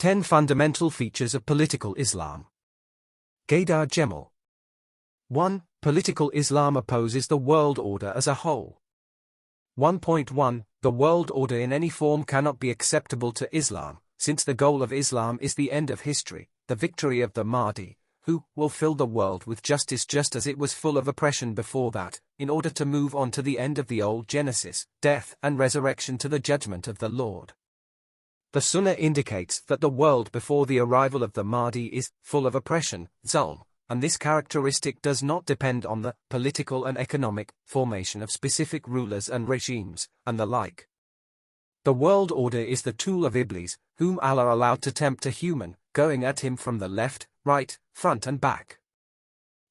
10 Fundamental Features of Political Islam. Gaydar Jemal. 1. Political Islam opposes the world order as a whole. 1.1 The world order in any form cannot be acceptable to Islam, since the goal of Islam is the end of history, the victory of the Mahdi, who will fill the world with justice just as it was full of oppression before that, in order to move on to the end of the old Genesis, death and resurrection to the judgment of the Lord. The Sunnah indicates that the world before the arrival of the Mahdi is full of oppression, zulm, and this characteristic does not depend on the political and economic formation of specific rulers and regimes, and the like. The world order is the tool of Iblis, whom Allah allowed to tempt a human, going at him from the left, right, front and back.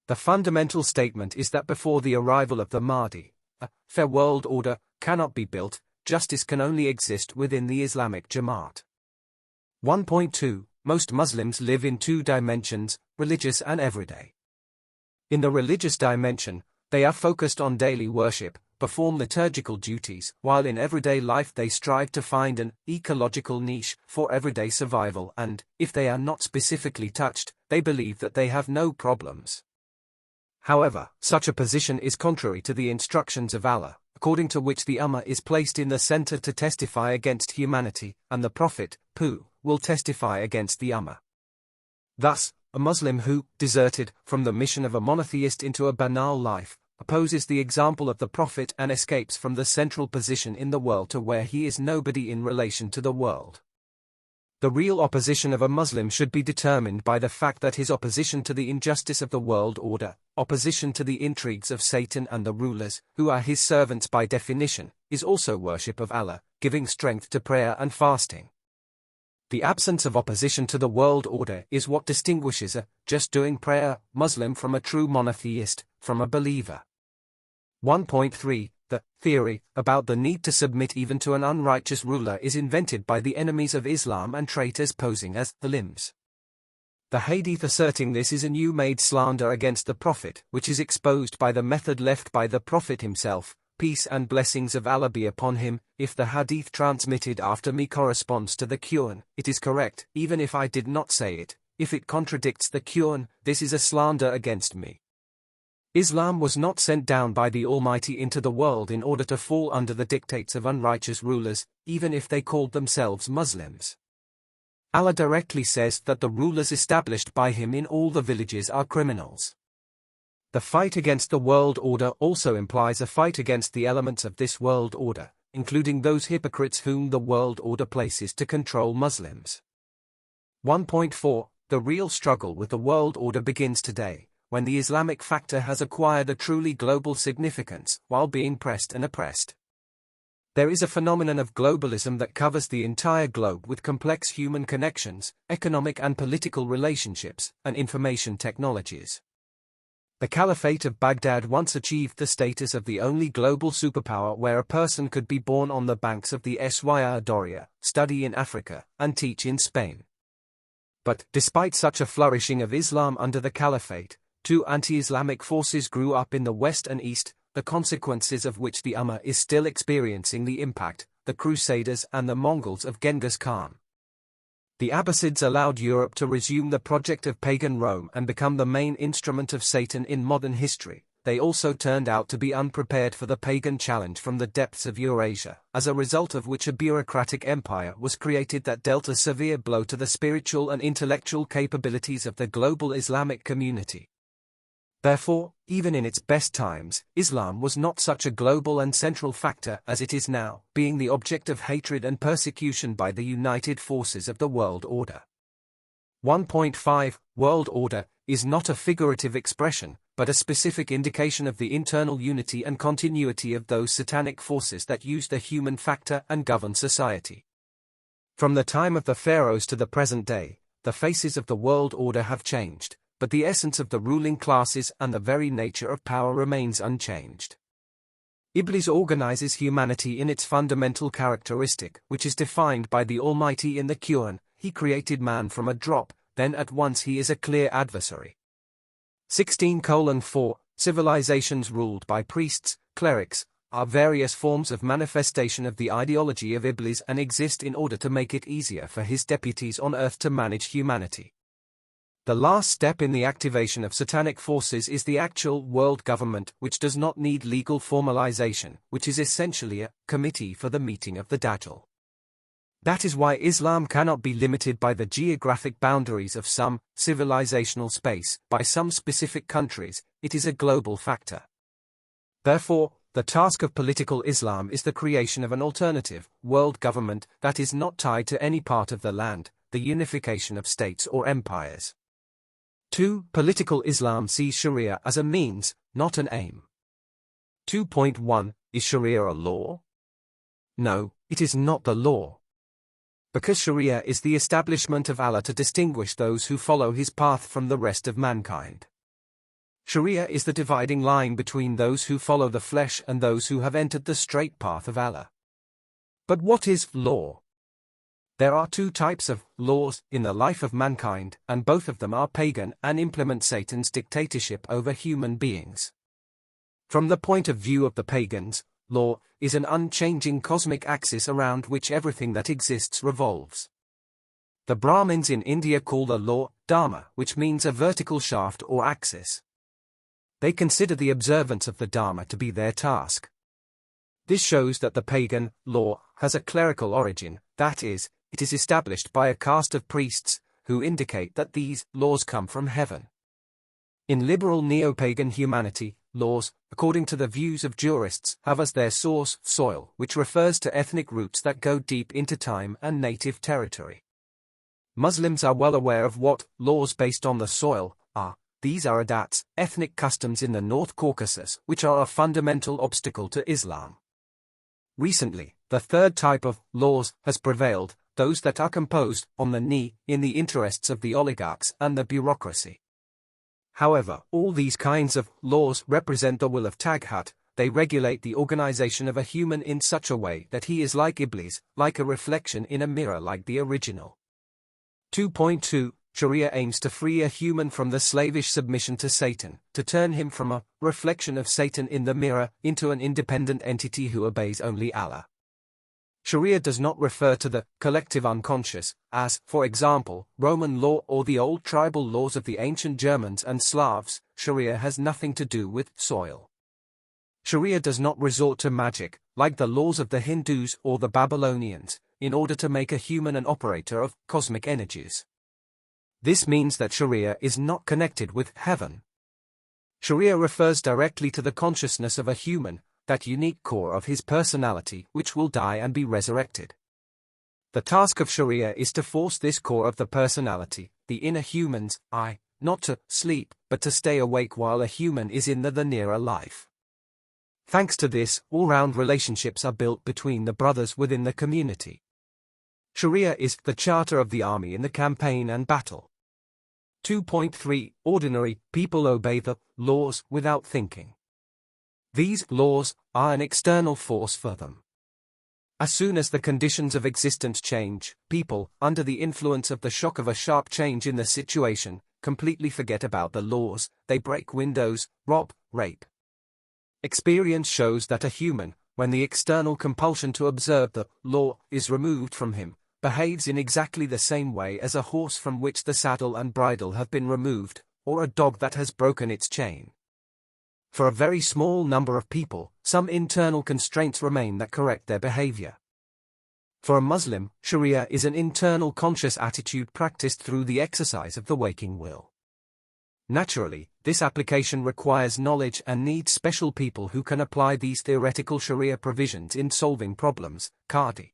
The fundamental statement is that before the arrival of the Mahdi, a fair world order cannot be built. Justice can only exist within the Islamic Jamaat. 1.2 Most Muslims live in two dimensions, religious and everyday. In the religious dimension, they are focused on daily worship, perform liturgical duties, while in everyday life they strive to find an ecological niche for everyday survival and, if they are not specifically touched, they believe that they have no problems. However, such a position is contrary to the instructions of Allah, according to which the Ummah is placed in the center to testify against humanity, and the Prophet, Pu, will testify against the Ummah. Thus, a Muslim who deserted from the mission of a monotheist into a banal life, opposes the example of the Prophet and escapes from the central position in the world to where he is nobody in relation to the world. The real opposition of a Muslim should be determined by the fact that his opposition to the injustice of the world order, opposition to the intrigues of Satan and the rulers, who are his servants by definition, is also worship of Allah, giving strength to prayer and fasting. The absence of opposition to the world order is what distinguishes a just-doing prayer Muslim from a true monotheist, from a believer. 1.3 The theory about the need to submit even to an unrighteous ruler is invented by the enemies of Islam and traitors posing as the limbs. The hadith asserting this is a new-made slander against the Prophet, which is exposed by the method left by the Prophet himself, peace and blessings of Allah be upon him. If the hadith transmitted after me corresponds to the Quran, it is correct, even if I did not say it. If it contradicts the Quran, this is a slander against me. Islam was not sent down by the Almighty into the world in order to fall under the dictates of unrighteous rulers, even if they called themselves Muslims. Allah directly says that the rulers established by him in all the villages are criminals. The fight against the world order also implies a fight against the elements of this world order, including those hypocrites whom the world order places to control Muslims. 1.4 The real struggle with the world order begins today, when the Islamic factor has acquired a truly global significance, while being pressed and oppressed. There is a phenomenon of globalism that covers the entire globe with complex human connections, economic and political relationships, and information technologies. The Caliphate of Baghdad once achieved the status of the only global superpower where a person could be born on the banks of the Syr Doria, study in Africa, and teach in Spain. But, despite such a flourishing of Islam under the Caliphate, two anti-Islamic forces grew up in the West and East, the consequences of which the Ummah is still experiencing the impact, the Crusaders and the Mongols of Genghis Khan. The Abbasids allowed Europe to resume the project of pagan Rome and become the main instrument of Satan in modern history. They also turned out to be unprepared for the pagan challenge from the depths of Eurasia, as a result of which a bureaucratic empire was created that dealt a severe blow to the spiritual and intellectual capabilities of the global Islamic community. Therefore, even in its best times, Islam was not such a global and central factor as it is now, being the object of hatred and persecution by the united forces of the world order. 1.5 World order is not a figurative expression, but a specific indication of the internal unity and continuity of those satanic forces that use the human factor and govern society. From the time of the pharaohs to the present day, the faces of the world order have changed, but the essence of the ruling classes and the very nature of power remains unchanged. Iblis organizes humanity in its fundamental characteristic, which is defined by the Almighty in the Quran. He created man from a drop, then at once he is a clear adversary. 16:4 Civilizations ruled by priests, clerics, are various forms of manifestation of the ideology of Iblis and exist in order to make it easier for his deputies on earth to manage humanity. The last step in the activation of satanic forces is the actual world government, which does not need legal formalization, which is essentially a committee for the meeting of the Dajjal. That is why Islam cannot be limited by the geographic boundaries of some civilizational space, by some specific countries. It is a global factor. Therefore, the task of political Islam is the creation of an alternative world government that is not tied to any part of the land, the unification of states or empires. 2. Political Islam sees Sharia as a means, not an aim. 2.1 Is Sharia a law? No, it is not the law. Because Sharia is the establishment of Allah to distinguish those who follow his path from the rest of mankind. Sharia is the dividing line between those who follow the flesh and those who have entered the straight path of Allah. But what is law? There are two types of laws in the life of mankind, and both of them are pagan and implement Satan's dictatorship over human beings. From the point of view of the pagans, law is an unchanging cosmic axis around which everything that exists revolves. The Brahmins in India call the law dharma, which means a vertical shaft or axis. They consider the observance of the dharma to be their task. This shows that the pagan law has a clerical origin, that is, it is established by a caste of priests, who indicate that these laws come from heaven. In liberal neo-pagan humanity, laws, according to the views of jurists, have as their source soil, which refers to ethnic roots that go deep into time and native territory. Muslims are well aware of what laws based on the soil are. These are adats, ethnic customs in the North Caucasus, which are a fundamental obstacle to Islam. Recently, the third type of laws has prevailed, those that are composed on the knee, in the interests of the oligarchs and the bureaucracy. However, all these kinds of laws represent the will of Taghat. They regulate the organization of a human in such a way that he is like Iblis, like a reflection in a mirror like the original. 2.2 Sharia aims to free a human from the slavish submission to Satan, to turn him from a reflection of Satan in the mirror into an independent entity who obeys only Allah. Sharia does not refer to the collective unconscious, as, for example, Roman law or the old tribal laws of the ancient Germans and Slavs. Sharia has nothing to do with soil. Sharia does not resort to magic, like the laws of the Hindus or the Babylonians, in order to make a human an operator of cosmic energies. This means that Sharia is not connected with heaven. Sharia refers directly to the consciousness of a human, that unique core of his personality which will die and be resurrected. The task of Sharia is to force this core of the personality, the inner human's I, not to sleep, but to stay awake while a human is in the nearer life. Thanks to this, all-round relationships are built between the brothers within the community. Sharia is the charter of the army in the campaign and battle. 2.3 Ordinary people obey the laws without thinking. These laws are an external force for them. As soon as the conditions of existence change, people, under the influence of the shock of a sharp change in the situation, completely forget about the laws. They break windows, rob, rape. Experience shows that a human, when the external compulsion to observe the law is removed from him, behaves in exactly the same way as a horse from which the saddle and bridle have been removed, or a dog that has broken its chain. For a very small number of people, some internal constraints remain that correct their behavior. For a Muslim, Sharia is an internal conscious attitude practiced through the exercise of the waking will. Naturally, this application requires knowledge and needs special people who can apply these theoretical Sharia provisions in solving problems, Qadi.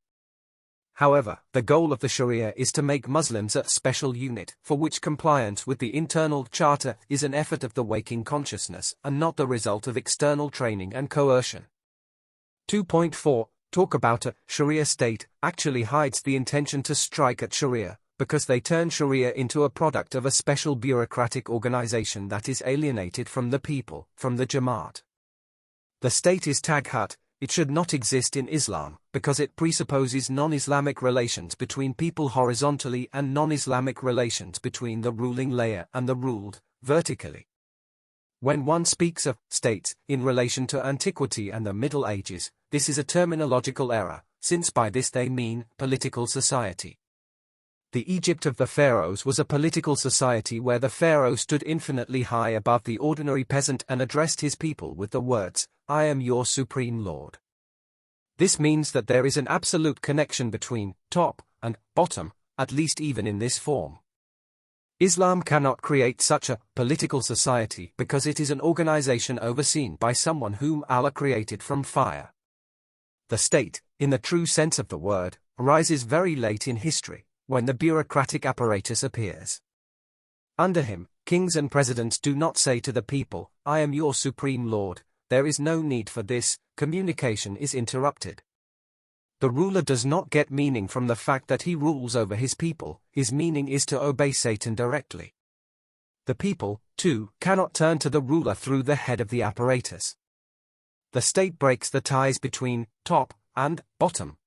However, the goal of the Sharia is to make Muslims a special unit, for which compliance with the internal charter is an effort of the waking consciousness, and not the result of external training and coercion. 2.4 Talk about a Sharia state actually hides the intention to strike at Sharia, because they turn Sharia into a product of a special bureaucratic organization that is alienated from the people, from the Jamaat. The state is Taghat. It should not exist in Islam, because it presupposes non-Islamic relations between people horizontally and non-Islamic relations between the ruling layer and the ruled, vertically. When one speaks of states in relation to antiquity and the Middle Ages, this is a terminological error, since by this they mean political society. The Egypt of the pharaohs was a political society where the pharaoh stood infinitely high above the ordinary peasant and addressed his people with the words, "I am your supreme lord." This means that there is an absolute connection between top and bottom, at least even in this form. Islam cannot create such a political society because it is an organization overseen by someone whom Allah created from fire. The state, in the true sense of the word, arises very late in history, when the bureaucratic apparatus appears. Under him, kings and presidents do not say to the people, "I am your supreme lord." There is no need for this, communication is interrupted. The ruler does not get meaning from the fact that he rules over his people, his meaning is to obey Satan directly. The people, too, cannot turn to the ruler through the head of the apparatus. The state breaks the ties between top and bottom.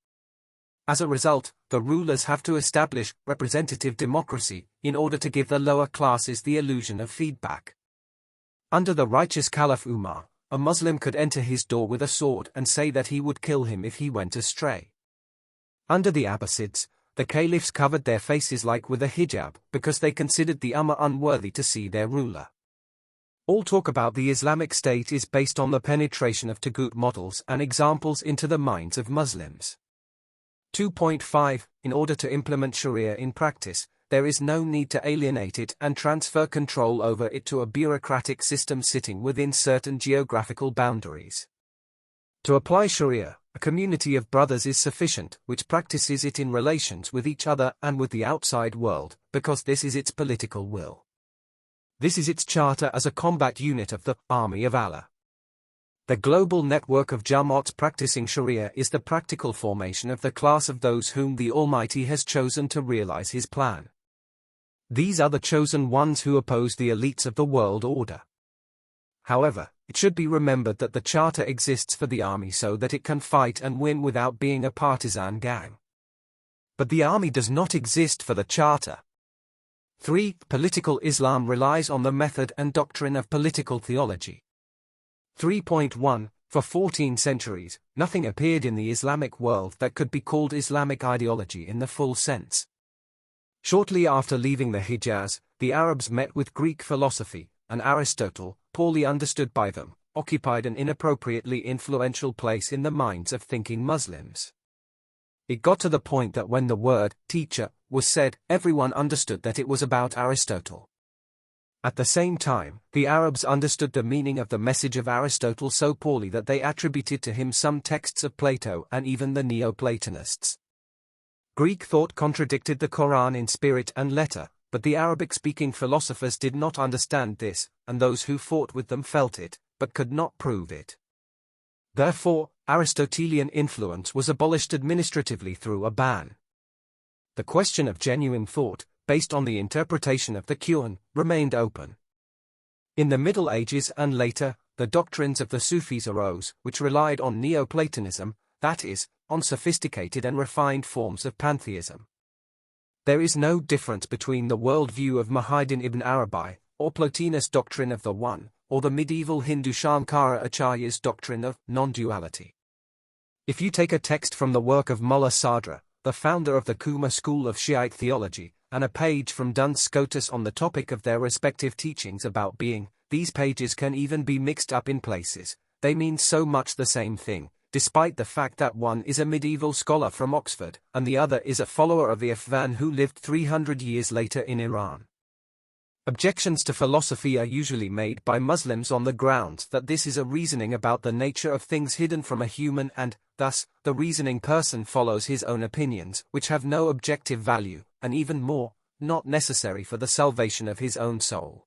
As a result, the rulers have to establish representative democracy in order to give the lower classes the illusion of feedback. Under the righteous Caliph Umar, a Muslim could enter his door with a sword and say that he would kill him if he went astray. Under the Abbasids, the caliphs covered their faces like with a hijab because they considered the Ummah unworthy to see their ruler. All talk about the Islamic State is based on the penetration of Taghut models and examples into the minds of Muslims. 2.5 In order to implement Sharia in practice, there is no need to alienate it and transfer control over it to a bureaucratic system sitting within certain geographical boundaries. To apply Sharia, a community of brothers is sufficient, which practices it in relations with each other and with the outside world, because this is its political will. This is its charter as a combat unit of the Army of Allah. The global network of Jamaats practicing Sharia is the practical formation of the class of those whom the Almighty has chosen to realize His plan. These are the chosen ones who oppose the elites of the world order. However, it should be remembered that the charter exists for the army so that it can fight and win without being a partisan gang. But the army does not exist for the charter. 3. Political Islam relies on the method and doctrine of political theology. 3.1 For 14 centuries, nothing appeared in the Islamic world that could be called Islamic ideology in the full sense. Shortly after leaving the Hijaz, the Arabs met with Greek philosophy, and Aristotle, poorly understood by them, occupied an inappropriately influential place in the minds of thinking Muslims. It got to the point that when the word teacher was said, everyone understood that it was about Aristotle. At the same time, the Arabs understood the meaning of the message of Aristotle so poorly that they attributed to him some texts of Plato and even the Neoplatonists. Greek thought contradicted the Quran in spirit and letter, but the Arabic-speaking philosophers did not understand this, and those who fought with them felt it, but could not prove it. Therefore, Aristotelian influence was abolished administratively through a ban. The question of genuine thought, based on the interpretation of the Quran, remained open. In the Middle Ages and later, the doctrines of the Sufis arose, which relied on Neoplatonism, that is, on sophisticated and refined forms of pantheism. There is no difference between the worldview of Muhyiddin ibn Arabi, or Plotinus' doctrine of the One, or the medieval Hindu Shankara Acharya's doctrine of non-duality. If you take a text from the work of Mullah Sadra, the founder of the Kuma school of Shiite theology, and a page from Duns Scotus on the topic of their respective teachings about being, these pages can even be mixed up in places. They mean so much the same thing, despite the fact that one is a medieval scholar from Oxford, and the other is a follower of the Afghan who lived 300 years later in Iran. Objections to philosophy are usually made by Muslims on the grounds that this is a reasoning about the nature of things hidden from a human and, thus, the reasoning person follows his own opinions, which have no objective value, and even more, not necessary for the salvation of his own soul.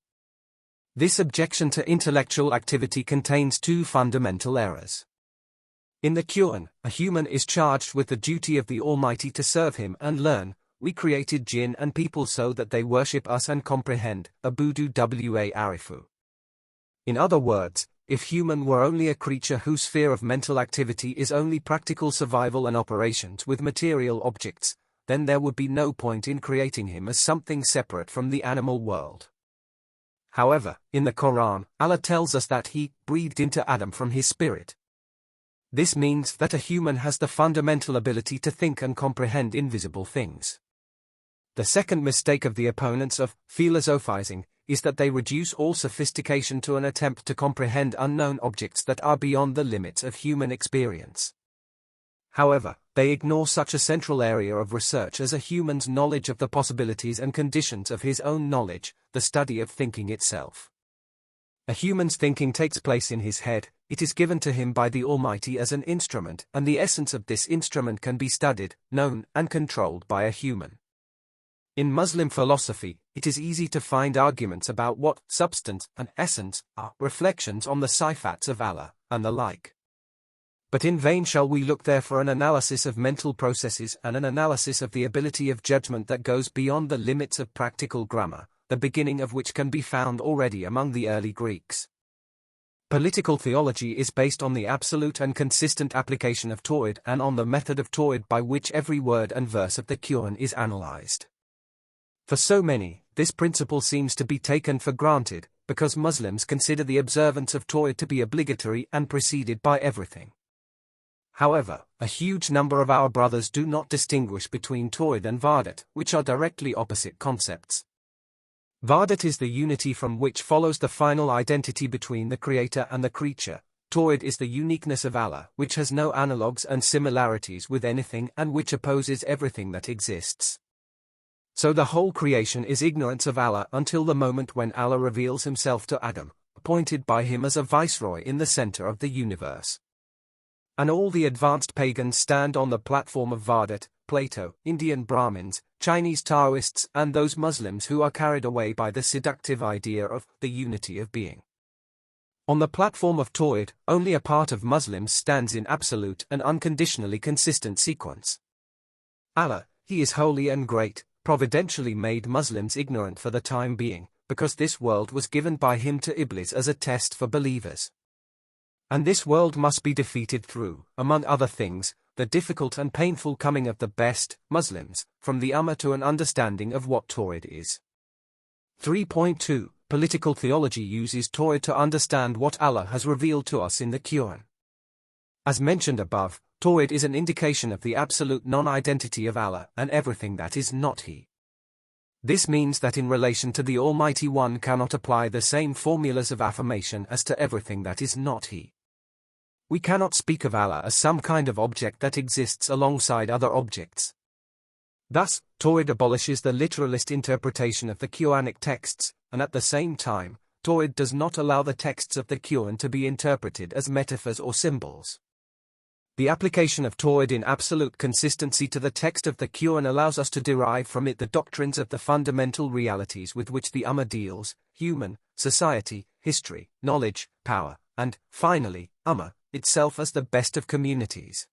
This objection to intellectual activity contains two fundamental errors. In the Quran, a human is charged with the duty of the Almighty to serve Him and learn. We created jinn and people so that they worship us and comprehend, Abudu wa arifu. In other words, if human were only a creature whose sphere of mental activity is only practical survival and operations with material objects, then there would be no point in creating him as something separate from the animal world. However, in the Quran, Allah tells us that He breathed into Adam from His spirit. This means that a human has the fundamental ability to think and comprehend invisible things. The second mistake of the opponents of philosophizing is that they reduce all sophistication to an attempt to comprehend unknown objects that are beyond the limits of human experience. However, they ignore such a central area of research as a human's knowledge of the possibilities and conditions of his own knowledge, the study of thinking itself. A human's thinking takes place in his head, it is given to him by the Almighty as an instrument, and the essence of this instrument can be studied, known, and controlled by a human. In Muslim philosophy, it is easy to find arguments about what substance and essence are, reflections on the sifats of Allah, and the like. But in vain shall we look there for an analysis of mental processes and an analysis of the ability of judgment that goes beyond the limits of practical grammar, the beginning of which can be found already among the early Greeks. Political theology is based on the absolute and consistent application of Tawhid and on the method of Tawhid by which every word and verse of the Quran is analyzed. For so many, this principle seems to be taken for granted, because Muslims consider the observance of Tawhid to be obligatory and preceded by everything. However, a huge number of our brothers do not distinguish between Tawhid and Wahdat, which are directly opposite concepts. Wahdat is the unity from which follows the final identity between the Creator and the creature. Tawhid is the uniqueness of Allah, which has no analogues and similarities with anything and which opposes everything that exists. So the whole creation is ignorance of Allah until the moment when Allah reveals Himself to Adam, appointed by Him as a viceroy in the center of the universe. And all the advanced pagans stand on the platform of Wahdat, Plato, Indian Brahmins, Chinese Taoists, and those Muslims who are carried away by the seductive idea of the unity of being. On the platform of Tawhid, only a part of Muslims stands in absolute and unconditionally consistent sequence. Allah, He is holy and great, providentially made Muslims ignorant for the time being, because this world was given by Him to Iblis as a test for believers. And this world must be defeated through, among other things, the difficult and painful coming of the best Muslims from the Ummah to an understanding of what Tawhid is. 3.2 Political theology uses Tawhid to understand what Allah has revealed to us in the Quran. As mentioned above, Tawhid is an indication of the absolute non-identity of Allah and everything that is not He. This means that in relation to the Almighty One cannot apply the same formulas of affirmation as to everything that is not He. We cannot speak of Allah as some kind of object that exists alongside other objects. Thus, Tawhid abolishes the literalist interpretation of the Quranic texts, and at the same time, Tawhid does not allow the texts of the Quran to be interpreted as metaphors or symbols. The application of Tawhid in absolute consistency to the text of the Quran allows us to derive from it the doctrines of the fundamental realities with which the Ummah deals: human, society, history, knowledge, power, and, finally, Ummah itself as the best of communities.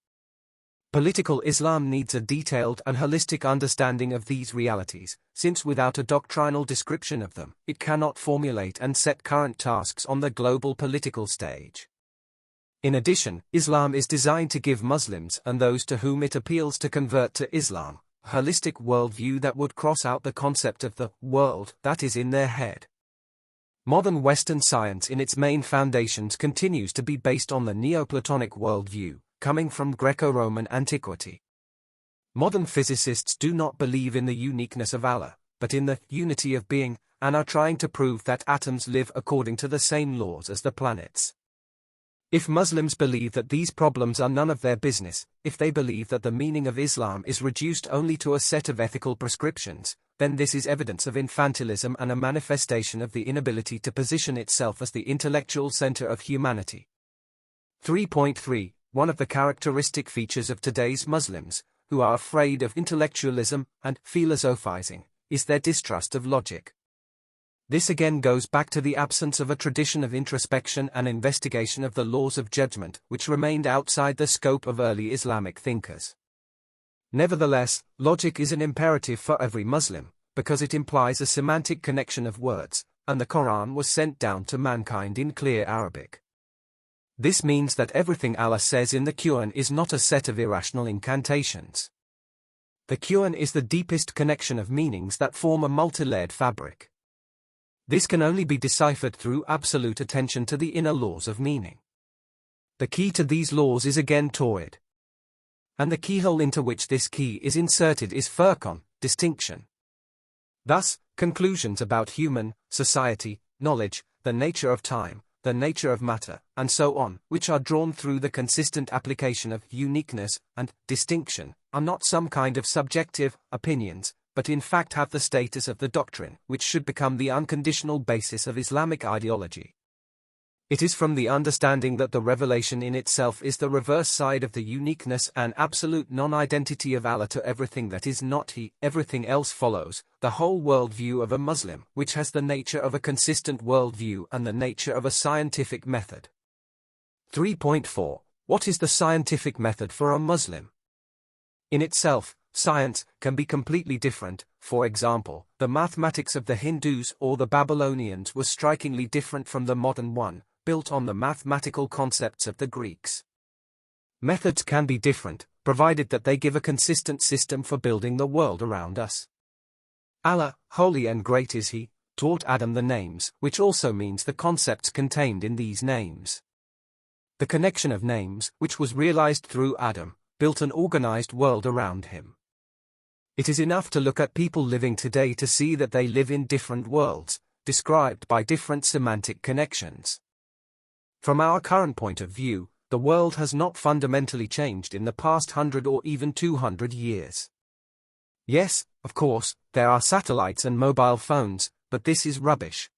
Political Islam needs a detailed and holistic understanding of these realities, since without a doctrinal description of them, it cannot formulate and set current tasks on the global political stage. In addition, Islam is designed to give Muslims and those to whom it appeals to convert to Islam a holistic worldview that would cross out the concept of the world that is in their head. Modern Western science in its main foundations continues to be based on the Neoplatonic worldview, coming from Greco-Roman antiquity. Modern physicists do not believe in the uniqueness of Allah, but in the unity of being, and are trying to prove that atoms live according to the same laws as the planets. If Muslims believe that these problems are none of their business, if they believe that the meaning of Islam is reduced only to a set of ethical prescriptions, then this is evidence of infantilism and a manifestation of the inability to position itself as the intellectual center of humanity. 3.3 One of the characteristic features of today's Muslims, who are afraid of intellectualism and philosophizing, is their distrust of logic. This again goes back to the absence of a tradition of introspection and investigation of the laws of judgment, which remained outside the scope of early Islamic thinkers. Nevertheless, logic is an imperative for every Muslim, because it implies a semantic connection of words, and the Quran was sent down to mankind in clear Arabic. This means that everything Allah says in the Quran is not a set of irrational incantations. The Quran is the deepest connection of meanings that form a multi-layered fabric. This can only be deciphered through absolute attention to the inner laws of meaning. The key to these laws is again Tawhid. And the keyhole into which this key is inserted is Furqan, distinction. Thus, conclusions about human, society, knowledge, the nature of time, the nature of matter, and so on, which are drawn through the consistent application of uniqueness and distinction, are not some kind of subjective opinions, but in fact have the status of the doctrine, which should become the unconditional basis of Islamic ideology. It is from the understanding that the revelation in itself is the reverse side of the uniqueness and absolute non-identity of Allah to everything that is not He, everything else follows, the whole worldview of a Muslim, which has the nature of a consistent worldview and the nature of a scientific method. 3.4. What is the scientific method for a Muslim? In itself, science can be completely different. For example, the mathematics of the Hindus or the Babylonians was strikingly different from the modern one, built on the mathematical concepts of the Greeks. Methods can be different, provided that they give a consistent system for building the world around us. Allah, holy and great is He, taught Adam the names, which also means the concepts contained in these names. The connection of names, which was realized through Adam, built an organized world around him. It is enough to look at people living today to see that they live in different worlds, described by different semantic connections. From our current point of view, the world has not fundamentally changed in the past 100 or even 200 years. Yes, of course, there are satellites and mobile phones, but this is rubbish.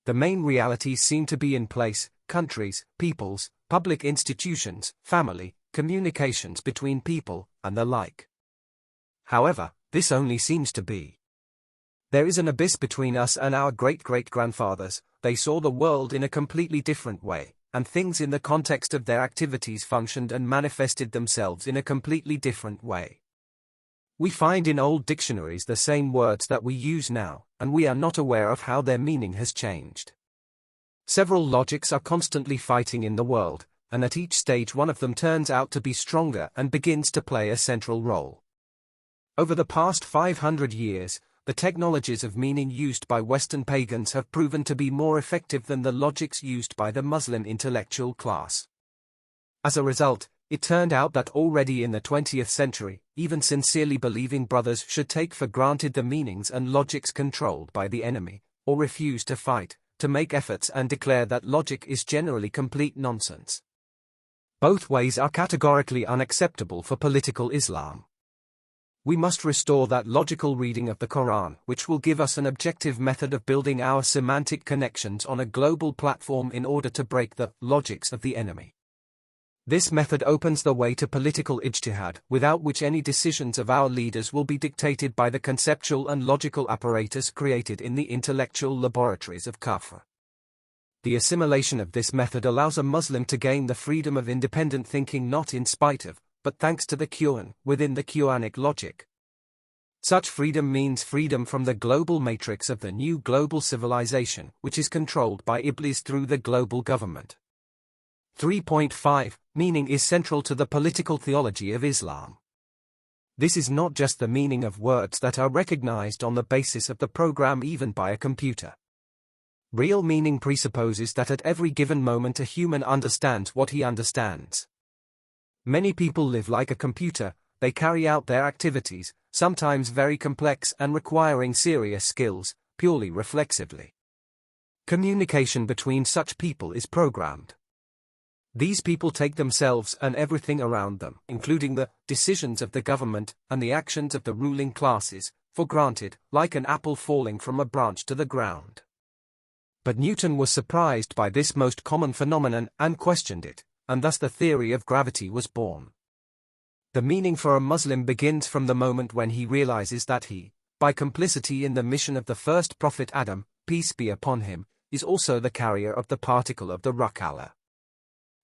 The main realities seem to be in place: countries, peoples, public institutions, family, communications between people, and the like. However, this only seems to be. There is an abyss between us and our great-great-grandfathers. They saw the world in a completely different way, and things in the context of their activities functioned and manifested themselves in a completely different way. We find in old dictionaries the same words that we use now, and we are not aware of how their meaning has changed. Several logics are constantly fighting in the world, and at each stage one of them turns out to be stronger and begins to play a central role. Over the past 500 years, the technologies of meaning used by Western pagans have proven to be more effective than the logics used by the Muslim intellectual class. As a result, it turned out that already in the 20th century, even sincerely believing brothers should take for granted the meanings and logics controlled by the enemy, or refuse to fight, to make efforts and declare that logic is generally complete nonsense. Both ways are categorically unacceptable for political Islam. We must restore that logical reading of the Quran, which will give us an objective method of building our semantic connections on a global platform in order to break the logics of the enemy. This method opens the way to political ijtihad, without which any decisions of our leaders will be dictated by the conceptual and logical apparatus created in the intellectual laboratories of Kafr. The assimilation of this method allows a Muslim to gain the freedom of independent thinking not in spite of, but thanks to the Quran, within the Quranic logic. Such freedom means freedom from the global matrix of the new global civilization, which is controlled by Iblis through the global government. 3.5. Meaning is central to the political theology of Islam. This is not just the meaning of words that are recognized on the basis of the program even by a computer. Real meaning presupposes that at every given moment a human understands what he understands. Many people live like a computer. They carry out their activities, sometimes very complex and requiring serious skills, purely reflexively. Communication between such people is programmed. These people take themselves and everything around them, including the decisions of the government and the actions of the ruling classes, for granted, like an apple falling from a branch to the ground. But Newton was surprised by this most common phenomenon and questioned it, and thus the theory of gravity was born. The meaning for a Muslim begins from the moment when he realizes that he, by complicity in the mission of the first prophet Adam, peace be upon him, is also the carrier of the particle of the Ruh Allah.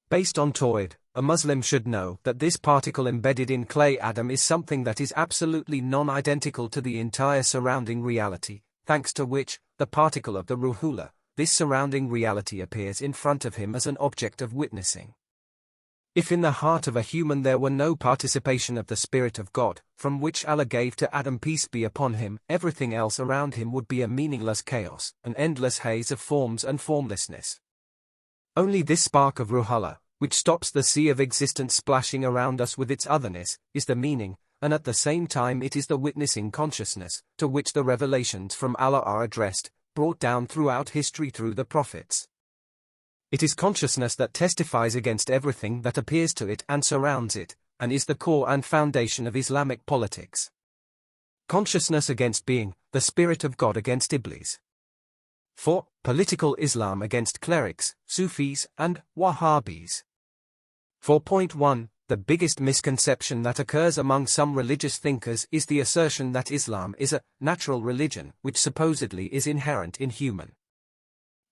Based on Tawhid, a Muslim should know that this particle embedded in clay Adam is something that is absolutely non-identical to the entire surrounding reality, thanks to which, the particle of the Ruhullah, this surrounding reality appears in front of him as an object of witnessing. If in the heart of a human there were no participation of the Spirit of God, from which Allah gave to Adam peace be upon him, everything else around him would be a meaningless chaos, an endless haze of forms and formlessness. Only this spark of Ruhullah, which stops the sea of existence splashing around us with its otherness, is the meaning, and at the same time it is the witnessing consciousness, to which the revelations from Allah are addressed, brought down throughout history through the prophets. It is consciousness that testifies against everything that appears to it and surrounds it, and is the core and foundation of Islamic politics. Consciousness against being, the Spirit of God against Iblis. 4. Political Islam against clerics, Sufis, and Wahhabis. 4.1 The biggest misconception that occurs among some religious thinkers is the assertion that Islam is a natural religion, which supposedly is inherent in human.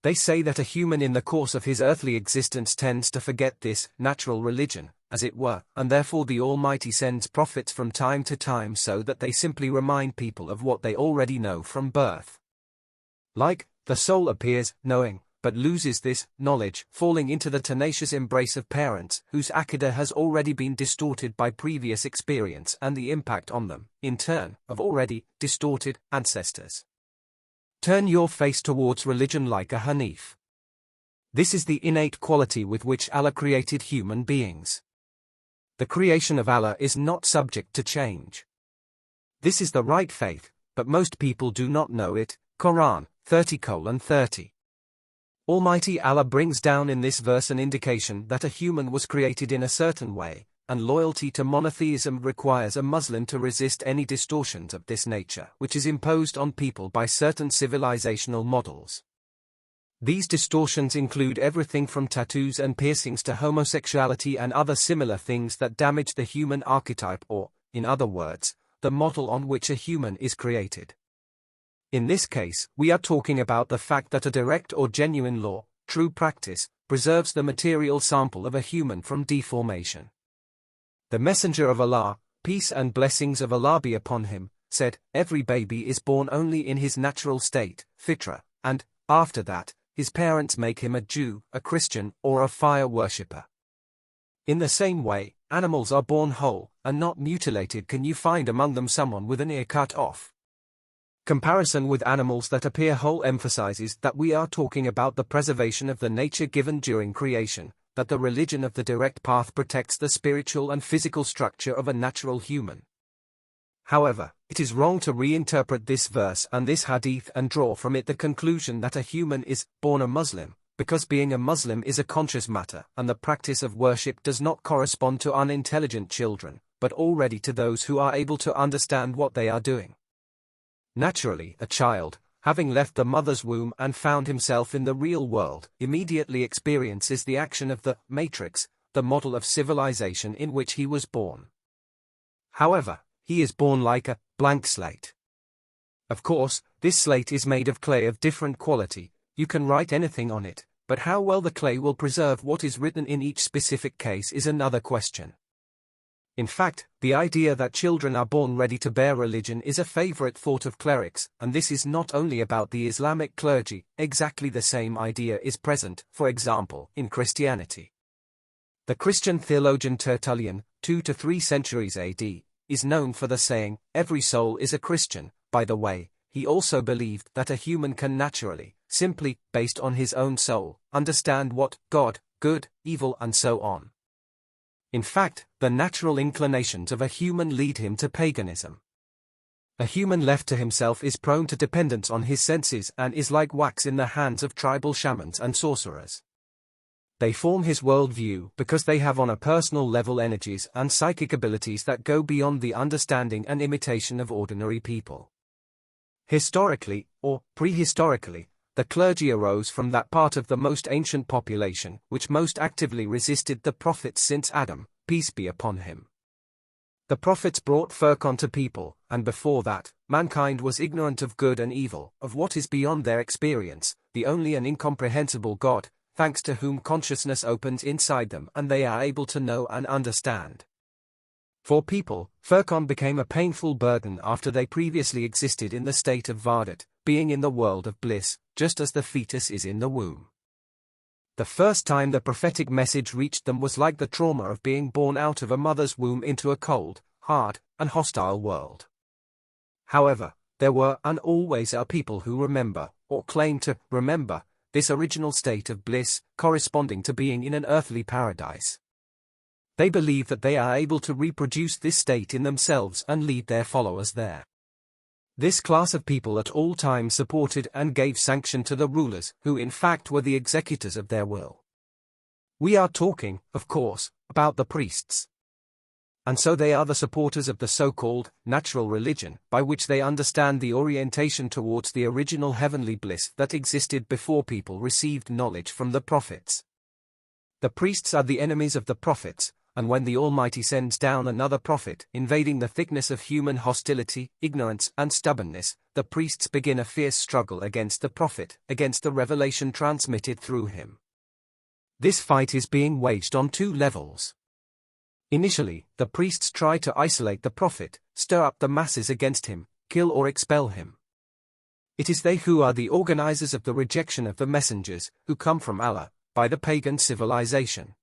They say that a human in the course of his earthly existence tends to forget this natural religion, as it were, and therefore the Almighty sends prophets from time to time so that they simply remind people of what they already know from birth. Like, the soul appears knowing, but loses this knowledge, falling into the tenacious embrace of parents whose aqidah has already been distorted by previous experience and the impact on them, in turn, of already distorted ancestors. Turn your face towards religion like a Hanif. This is the innate quality with which Allah created human beings. The creation of Allah is not subject to change. This is the right faith, but most people do not know it. Quran 30:30. Almighty Allah brings down in this verse an indication that a human was created in a certain way, and loyalty to monotheism requires a Muslim to resist any distortions of this nature, which is imposed on people by certain civilizational models. These distortions include everything from tattoos and piercings to homosexuality and other similar things that damage the human archetype or, in other words, the model on which a human is created. In this case, we are talking about the fact that a direct or genuine law, true practice, preserves the material sample of a human from deformation. The Messenger of Allah, peace and blessings of Allah be upon him, said, "Every baby is born only in his natural state, fitra, and, after that, his parents make him a Jew, a Christian, or a fire worshipper." In the same way, animals are born whole, and not mutilated. Can you find among them someone with an ear cut off? Comparison with animals that appear whole emphasizes that we are talking about the preservation of the nature given during creation, that the religion of the direct path protects the spiritual and physical structure of a natural human. However, it is wrong to reinterpret this verse and this hadith and draw from it the conclusion that a human is born a Muslim, because being a Muslim is a conscious matter and the practice of worship does not correspond to unintelligent children, but already to those who are able to understand what they are doing. Naturally, a child, having left the mother's womb and found himself in the real world, immediately experiences the action of the matrix, the model of civilization in which he was born. However, he is born like a blank slate. Of course, this slate is made of clay of different quality, you can write anything on it, but how well the clay will preserve what is written in each specific case is another question. In fact, the idea that children are born ready to bear religion is a favorite thought of clerics, and this is not only about the Islamic clergy, exactly the same idea is present, for example, in Christianity. The Christian theologian Tertullian, 2 to 3 centuries AD, is known for the saying, "Every soul is a Christian." By the way, he also believed that a human can naturally, simply, based on his own soul, understand what, God, good, evil and so on. In fact, the natural inclinations of a human lead him to paganism. A human left to himself is prone to dependence on his senses and is like wax in the hands of tribal shamans and sorcerers. They form his worldview because they have on a personal level energies and psychic abilities that go beyond the understanding and imitation of ordinary people. Historically, or prehistorically, the clergy arose from that part of the most ancient population which most actively resisted the prophets since Adam, peace be upon him. The prophets brought Furqan to people, and before that, mankind was ignorant of good and evil, of what is beyond their experience, the only and incomprehensible God, thanks to whom consciousness opens inside them and they are able to know and understand. For people, Furqan became a painful burden after they previously existed in the state of Vardhat, being in the world of bliss, just as the fetus is in the womb. The first time the prophetic message reached them was like the trauma of being born out of a mother's womb into a cold, hard, and hostile world. However, there were and always are people who remember, or claim to remember, this original state of bliss, corresponding to being in an earthly paradise. They believe that they are able to reproduce this state in themselves and lead their followers there. This class of people at all times supported and gave sanction to the rulers, who in fact were the executors of their will. We are talking, of course, about the priests. And so they are the supporters of the so-called natural religion, by which they understand the orientation towards the original heavenly bliss that existed before people received knowledge from the prophets. The priests are the enemies of the prophets, and when the Almighty sends down another prophet, invading the thickness of human hostility, ignorance, and stubbornness, the priests begin a fierce struggle against the prophet, against the revelation transmitted through him. This fight is being waged on two levels. Initially, the priests try to isolate the prophet, stir up the masses against him, kill or expel him. It is they who are the organizers of the rejection of the messengers, who come from Allah, by the pagan civilization.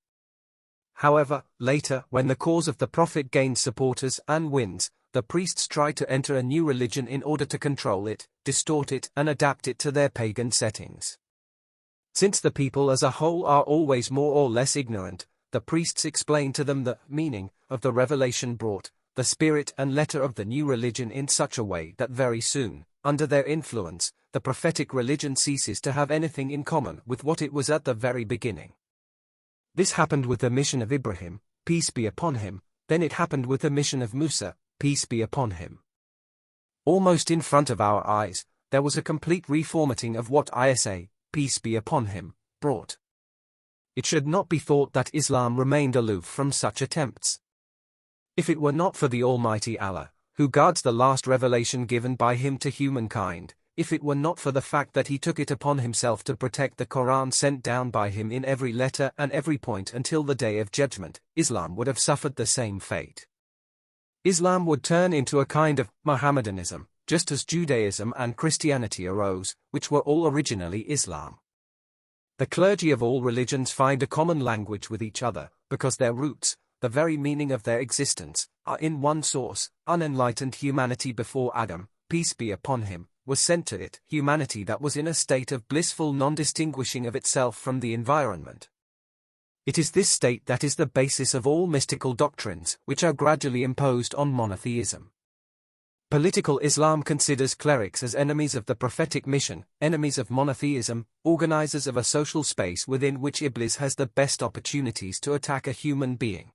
However, later, when the cause of the prophet gains supporters and wins, the priests try to enter a new religion in order to control it, distort it, and adapt it to their pagan settings. Since the people as a whole are always more or less ignorant, the priests explain to them the meaning of the revelation brought, the spirit and letter of the new religion in such a way that very soon, under their influence, the prophetic religion ceases to have anything in common with what it was at the very beginning. This happened with the mission of Ibrahim, peace be upon him, then it happened with the mission of Musa, peace be upon him. Almost in front of our eyes, there was a complete reformatting of what Isa, peace be upon him, brought. It should not be thought that Islam remained aloof from such attempts. If it were not for the Almighty Allah, who guards the last revelation given by him to humankind, if it were not for the fact that he took it upon himself to protect the Quran sent down by him in every letter and every point until the Day of Judgment, Islam would have suffered the same fate. Islam would turn into a kind of Mohammedanism, just as Judaism and Christianity arose, which were all originally Islam. The clergy of all religions find a common language with each other, because their roots, the very meaning of their existence, are in one source. Unenlightened humanity before Adam, peace be upon him, was sent to it, humanity that was in a state of blissful non-distinguishing of itself from the environment. It is this state that is the basis of all mystical doctrines, which are gradually imposed on monotheism. Political Islam considers clerics as enemies of the prophetic mission, enemies of monotheism, organizers of a social space within which Iblis has the best opportunities to attack a human being.